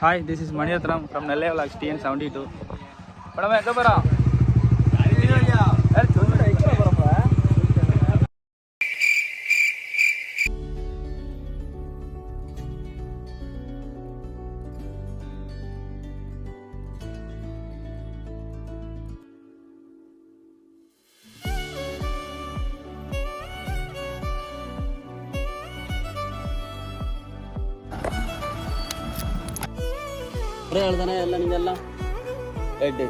Hi, this is Manirathnam from Nellai Vlogs TN72. Padama ekka poram? ஒரே ஆள் தானே எல்லாம் நீங்கள் எல்லாம் ரைட்டு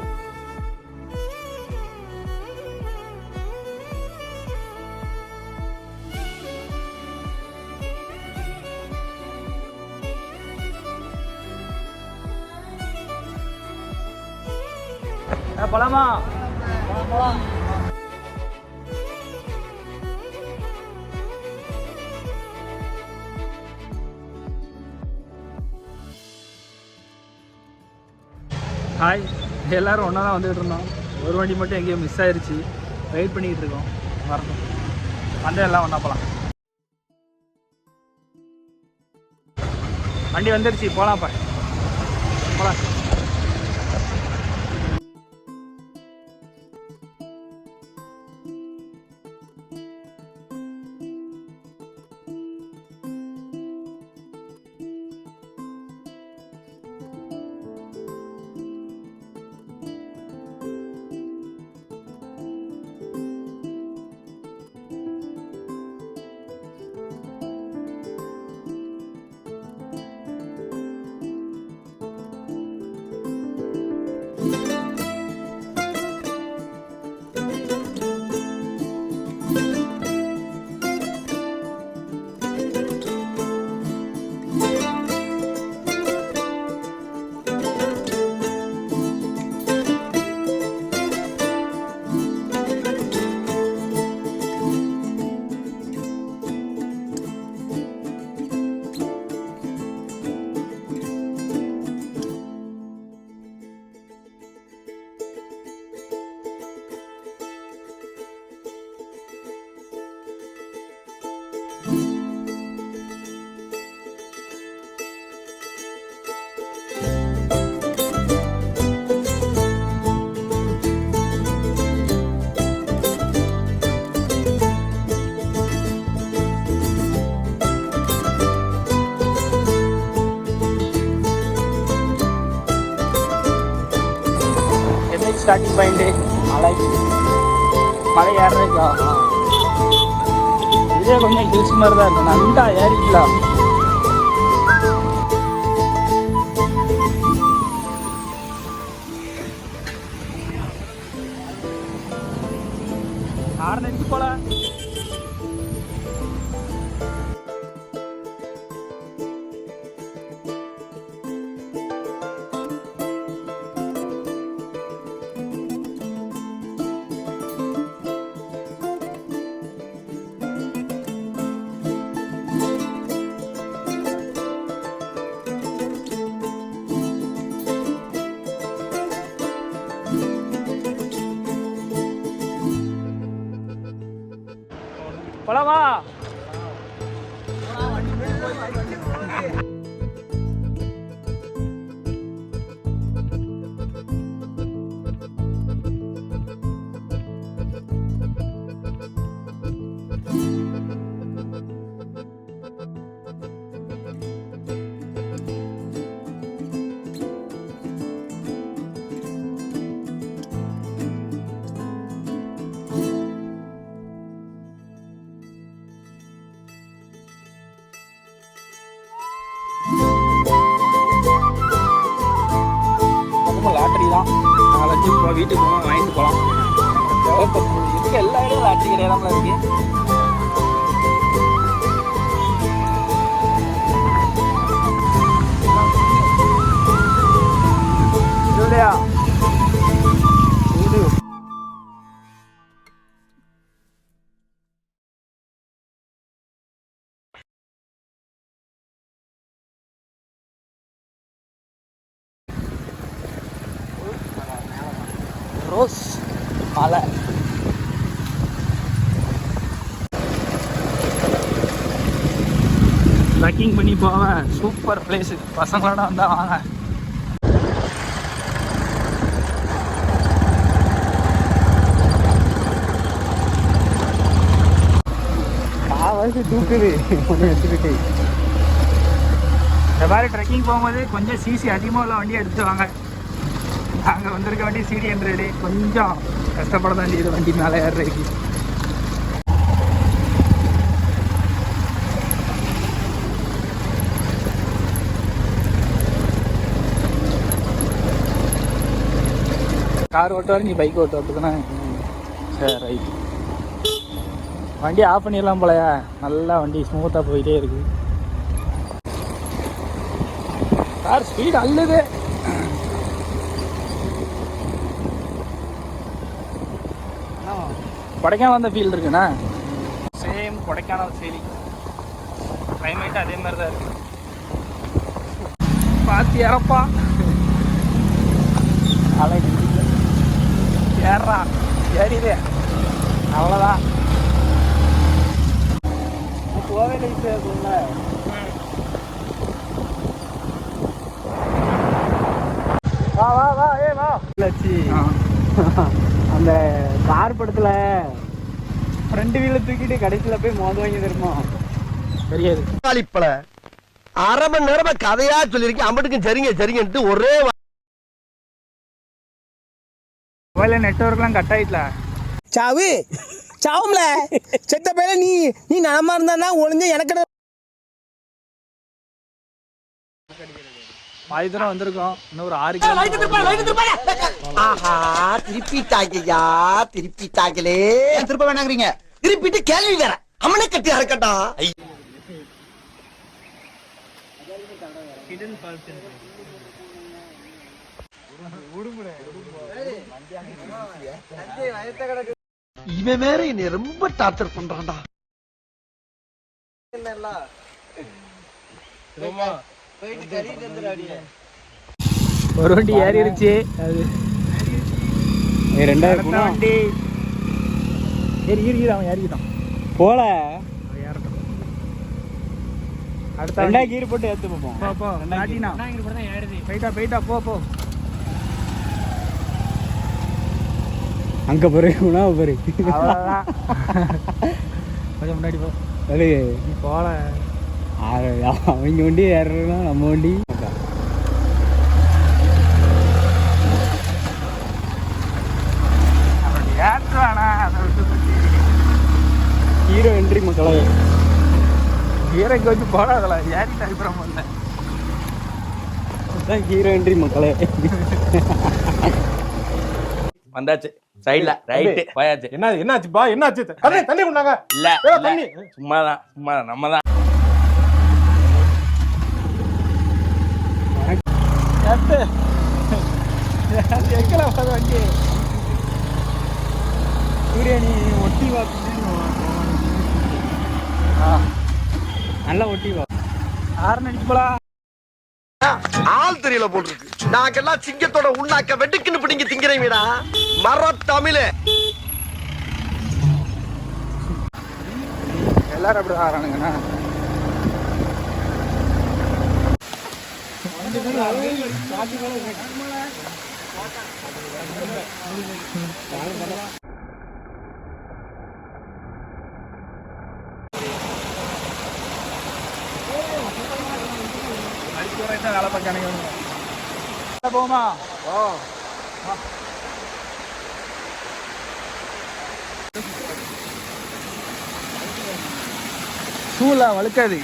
போலாமா? போகலாம். ஹாய், எல்லோரும் ஒன்றா தான் வந்துகிட்டு இருந்தோம். ஒரு வண்டி மட்டும் எங்கேயோ மிஸ் ஆயிடுச்சு. வெயிட் பண்ணிக்கிட்டு இருக்கோம், வரணும். வந்து எல்லாம் ஒன்றா போகலாம். வண்டி வந்துருச்சு, போகலாம்ப்பா, போகலாம். ஸ்டார்டிங் பாயிண்ட்டு மலை ஏறதுக்கா? இதே கொஞ்சம் ஹில்ஸ் மாதிரி தான் இருக்கும். நல்லா ஏறிக்கலாம். ஆரம்பிச்சு போல. போலாமா? லாட்டரி தான். நாலஞ்சு வீட்டுக்கு போனால் வாங்கிட்டு போகலாம். இருக்க எல்லா இடமும் லாட்டரி கிடையாதான் இருக்கு. இல்லையா? ரோஸ் மலை. ட்ரெக்கிங் பண்ணி போவேன். Super place. பசங்களோட வந்தால் வாங்க. வாய்ஸ் தூக்குது ஒன்று வச்சுக்கிட்டு. இந்த மாதிரி ட்ரெக்கிங் போகும்போது கொஞ்சம் சிசி அதிகமாக உள்ள வண்டியை எடுத்துட்டு வாங்க. நாங்கள் வந்திருக்க வண்டி CD100 கொஞ்சம் கஷ்டப்பட தான் இது வண்டி மேலே ஏறுறதுக்கு. கார் ஓட்டுவார், நீ பைக் ஓட்டுவாட்டுக்குண்ணா. சரி ரைட். வண்டி ஆஃப் பண்ணிடலாம் போலையா? நல்லா வண்டி ஸ்மூத்தாக போயிட்டே இருக்கு. கார் ஸ்பீட் அல்லது. கொடைக்கானல் அந்த ஃபீல் இருக்குண்ணா. Same Kodaikanal feeling. கிளைமேட் அதே மாதிரி தான் இருக்கு. பார்த்து இறப்பா அலை ஏறா ஏறிதே அவ்வளோதான். போவே இருக்குல்ல. வா வா வா ஏ வா அந்த கார் படத்துல ஃப்ரண்ட் வீல தூக்கிட்டு கடைசியில போய் மோதுவாங்க தெரியுமா? தெரியாது. இப்பல அரை மணி நேரமா கதையா சொல்லிருக்கேன். அம்பட்டுக்கும் சரிங்க சரிங்கன்ட்டு ஒரே மொபைலில் நெட்ஒர்க்லாம் கட் ஆயிட்டல. சாவு சாவும்ல செத்த பேர நீ நலமா இருந்தா ஒளிஞ்ச எனக்கு பாதி தூரம் வந்திருக்கோம். இன்னும் ஒரு 6 கிலோமீட்டர். ஆஹா திருப்பிட்டாங்கய்யா திருப்பிட்டாங்களே. திருப்ப வேணாங்கிறீங்க? திருப்பிட்டு கேள்வி வேற அம்மனை கட்டி அறக்கட்டா. இவன் வேற என்னை ரொம்ப டார்ச்சர் பண்றான்டா. ஒரு வண்டி ஏறிடுச்சு. அது ரெண்டாவது வண்டி ஏறி அவன் ஏறிக்கிட்டான் போல. ஏறட்டும். அடுத்த ரெண்டாவது கீர் போட்டு ஏத்து பார்ப்போம். போ போ நாட்டினா போயிட்டா போ. அங்க போறேன் உணவு போறே. அவ்வளோதான். கொஞ்சம் முன்னாடி போ. அது நீ போல. அவங்க வண்டி ஏறா நம்ம வண்டி. ஏற்றுவானா அதை விட்டு ஹீரோ என்ட்ரி மக்களே. ஹீரோக்கு வச்சு போடாதல ஏறிட்டு அபிப்பிராயம் பண்ண. அதுதான் ஹீரோ என்ட்ரி மக்களே. வந்தாச்சு சைடுல ரைட் போயாச்சு. என்னாச்சுப்பா என்னாச்சு? தண்ணி கொண்டாங்க. இல்ல தண்ணி சும்மாதான் நம்ம தான். எங்கல போது வண்டி சூர்யா நீ ஒட்டி நல்லா ஒட்டி வா. 6 அடிச்சு போலா. ஆள் தெரியல போல் இருக்கு. நாங்கெல்லாம் சிங்கத்தோட உண்ணாக்க வெட்டுக்குன்னு பிடிங்க திங்கிறீங்கடா மர தமிழே. எல்லாரும் அப்படி ஆறானுங்கண்ணா. வேலை பார்க்கானுங்க. போமா சூழல வழுக்காது.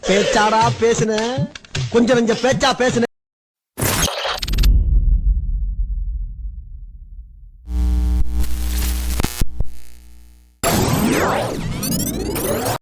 பேச்சாடா பேசுன கொஞ்சம் பேச்சா பேசுன